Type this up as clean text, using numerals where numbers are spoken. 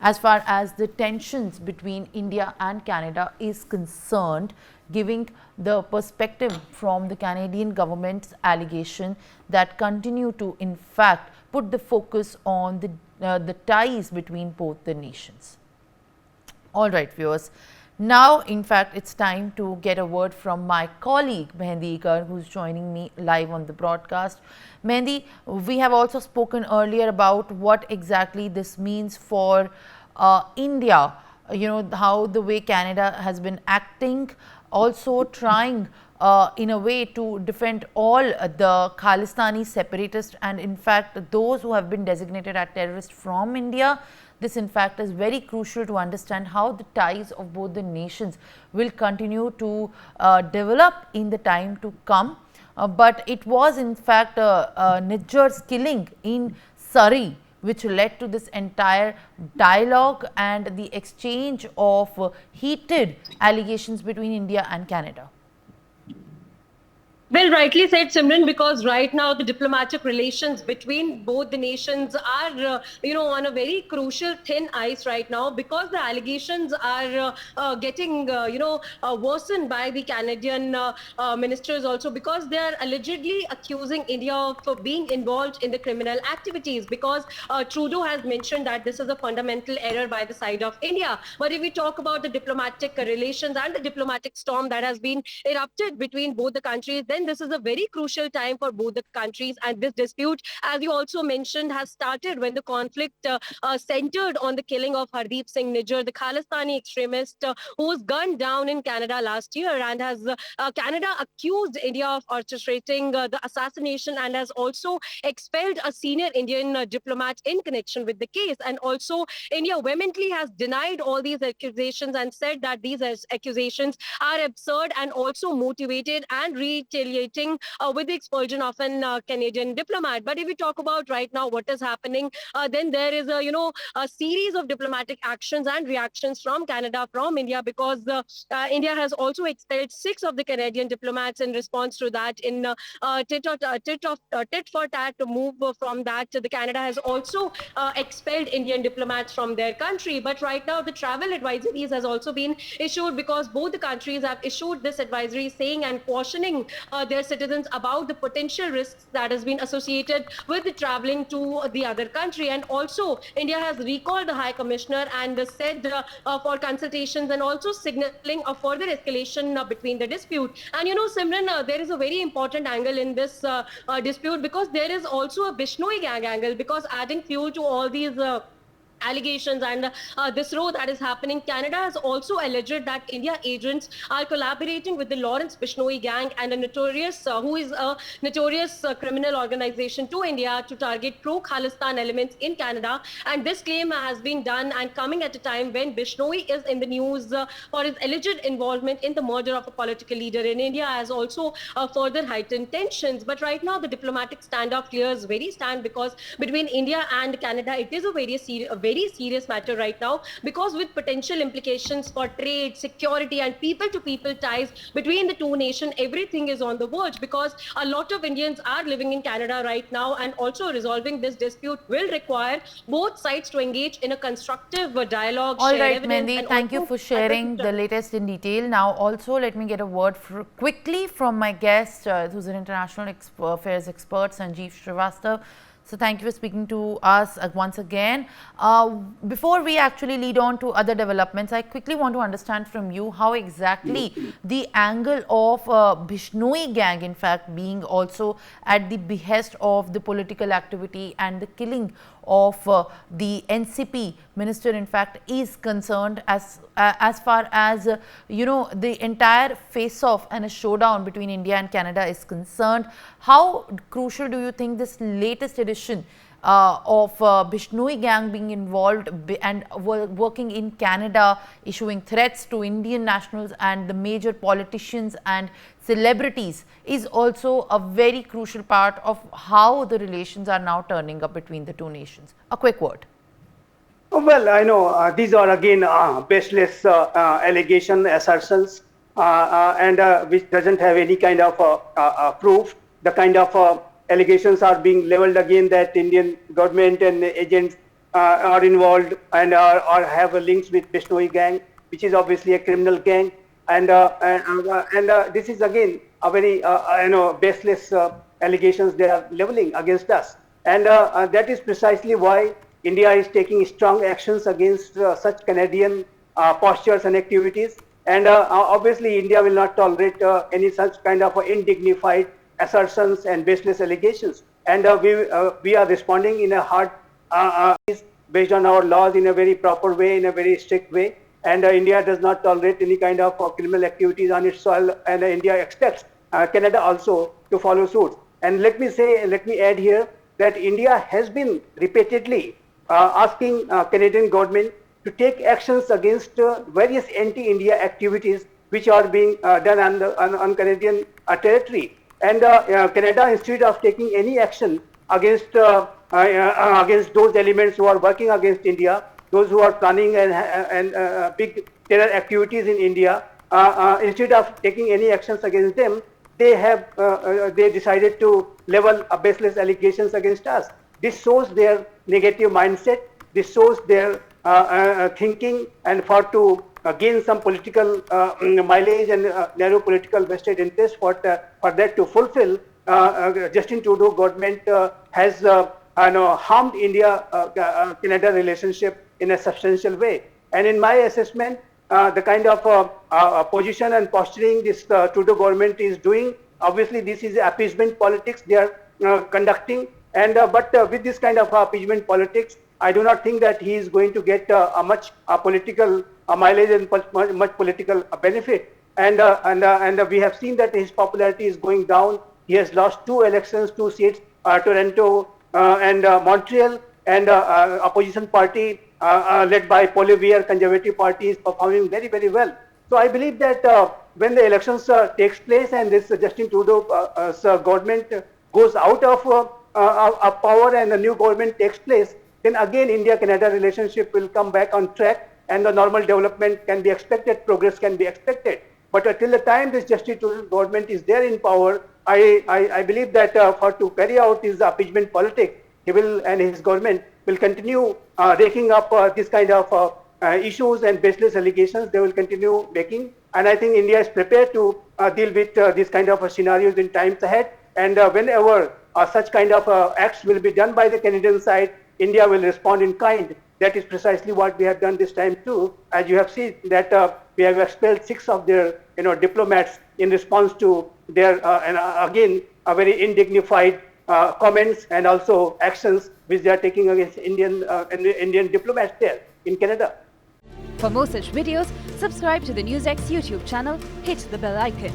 as far as the tensions between India and Canada is concerned, giving the perspective from the Canadian government's allegation that continue to in fact put the focus on the ties between both the nations. All right, viewers. Now, in fact, it's time to get a word from my colleague Mehendi Ikar, who's joining me live on the broadcast. Mehendi, we have also spoken earlier about what exactly this means for India. You know, how the way Canada has been acting, also trying in a way to defend all the Khalistani separatists and in fact those who have been designated as terrorists from India. This in fact is very crucial to understand how the ties of both the nations will continue to develop in the time to come. But it was in fact Nijjar's killing in Surrey which led to this entire dialogue and the exchange of heated allegations between India and Canada. Well, rightly said, Simran, because right now the diplomatic relations between both the nations are, on a very crucial thin ice right now, because the allegations are getting, worsened by the Canadian ministers also, because they are allegedly accusing India of being involved in the criminal activities, because Trudeau has mentioned that this is a fundamental error by the side of India. But if we talk about the diplomatic relations and the diplomatic storm that has been erupted between both the countries, then this is a very crucial time for both the countries. And this dispute, as you also mentioned, has started when the conflict centered on the killing of Hardeep Singh Nijjar, the Khalistani extremist who was gunned down in Canada last year, and has Canada accused India of orchestrating the assassination and has also expelled a senior Indian diplomat in connection with the case. And also India vehemently has denied all these accusations and said that these accusations are absurd and also motivated and retaliating with the expulsion of an Canadian diplomat. But if we talk about right now what is happening, then there is a series of diplomatic actions and reactions from Canada, from India, because India has also expelled 6 of the Canadian diplomats in response to that in tit for tat move from that. The Canada has also expelled Indian diplomats from their country. But right now the travel advisories has also been issued, because both the countries have issued this advisory saying and cautioning their citizens about the potential risks that has been associated with the traveling to the other country. And also India has recalled the High Commissioner and said for consultations and also signaling a further escalation between the dispute. And Simran, there is a very important angle in this dispute, because there is also a Bishnoi gang angle, because adding fuel to all these allegations and this row that is happening, Canada has also alleged that India agents are collaborating with the Lawrence Bishnoi gang and a notorious who is a notorious criminal organization to India to target pro-Khalistan elements in Canada. And this claim has been done and coming at a time when Bishnoi is in the news for his alleged involvement in the murder of a political leader in India, has also further heightened tensions. But right now the diplomatic standoff clears very stand, because between India and Canada it is a very serious matter right now, because with potential implications for trade, security and people-to-people ties between the two nations, everything is on the verge, because a lot of Indians are living in Canada right now, and also resolving this dispute will require both sides to engage in a constructive dialogue. All right, Mehendi, thank you for sharing the latest in detail. Now also let me get a word quickly from my guest, who's an international affairs expert, Sanjeev Srivastava. So thank you for speaking to us once again. Before we actually lead on to other developments, I quickly want to understand from you how exactly the angle of Bishnoi gang in fact being also at the behest of the political activity and the killing of the NCP minister in fact is concerned, as far as the entire face-off and a showdown between India and Canada is concerned. How crucial do you think this latest edition of Bishnoi gang being involved and working in Canada, issuing threats to Indian nationals and the major politicians and celebrities, is also a very crucial part of how the relations are now turning up between the two nations? A quick word. Well, I know these are again baseless allegation assertions, and which doesn't have any kind of proof. The kind of allegations are being leveled again that Indian government and agents are involved and or have links with Bishnoi gang, which is obviously a criminal gang, and this is again a very baseless allegations they are leveling against us, and that is precisely why India is taking strong actions against such Canadian postures and activities. And obviously, India will not tolerate any such kind of indignified assertions and baseless allegations. And we are responding in a hard, based on our laws in a very proper way, in a very strict way. And India does not tolerate any kind of criminal activities on its soil. And India expects Canada also to follow suit. And let me add here that India has been repeatedly asking Canadian government to take actions against various anti-India activities which are being done on Canadian territory. And Canada, instead of taking any action against those elements who are working against India, those who are planning and big terror activities in India, instead of taking any actions against them, they decided to level baseless allegations against us. This shows their negative mindset. This shows their thinking, and for to gain some political mileage and narrow political vested interest for that to fulfill, Justin Trudeau government has harmed India-Canada relationship in a substantial way. And in my assessment, the kind of position and posturing this Trudeau government is doing, obviously this is appeasement politics they are conducting. And but with this kind of appeasement politics, I do not think that he is going to get much political mileage and much political benefit. And we have seen that his popularity is going down. He has lost 2 elections, 2 seats, Toronto and Montreal, and opposition party led by Poilievre Conservative Party is performing very, very well. So I believe that when the elections takes place and this Justin Trudeau government goes out of power and the new government takes place, then again India-Canada relationship will come back on track and the normal development can be expected, progress can be expected. But till the time this Justin Trudeau government is there in power, I believe that for to carry out his appeasement politics, he will and his government will continue raking up this kind of issues and baseless allegations. They will continue making, and I think India is prepared to deal with this kind of scenarios in times ahead. And whenever such kind of acts will be done by the Canadian side, India will respond in kind. That is precisely what we have done this time too. As you have seen that we have expelled 6 of their diplomats in response to their and again a very indignified comments and also actions which they are taking against Indian diplomats there in Canada. For more such videos, subscribe to the Newsx YouTube channel, hit the bell icon.